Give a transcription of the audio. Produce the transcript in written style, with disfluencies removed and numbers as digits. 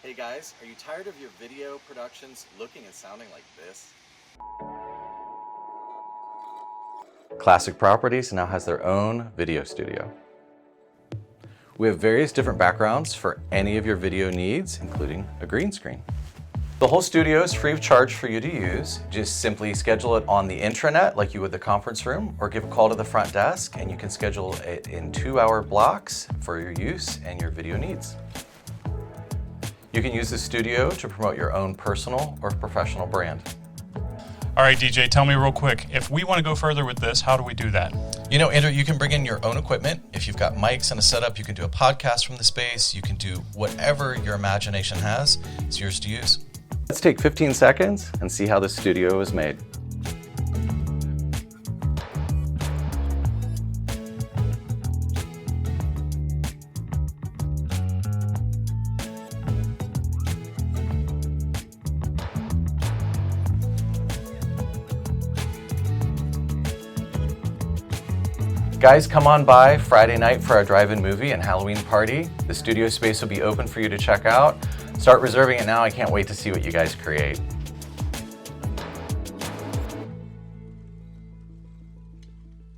Hey guys, are you tired of your video productions looking and sounding like this? Classic Properties now has their own video studio. We have various different backgrounds for any of your video needs, including a green screen. The whole studio is free of charge for you to use. Just simply schedule it on the intranet like you would the conference room, or give a call to the front desk and you can schedule it in 2-hour blocks for your use and your video needs. You can use the studio to promote your own personal or professional brand. All right, DJ, tell me real quick, if we want to go further with this, how do we do that? You know, Andrew, you can bring in your own equipment. If you've got mics and a setup, you can do a podcast from the space. You can do whatever your imagination has. It's yours to use. Let's take 15 seconds and see how the studio is made. Guys, come on by Friday night for our drive-in movie and Halloween party. The studio space will be open for you to check out. Start reserving it now. I can't wait to see what you guys create.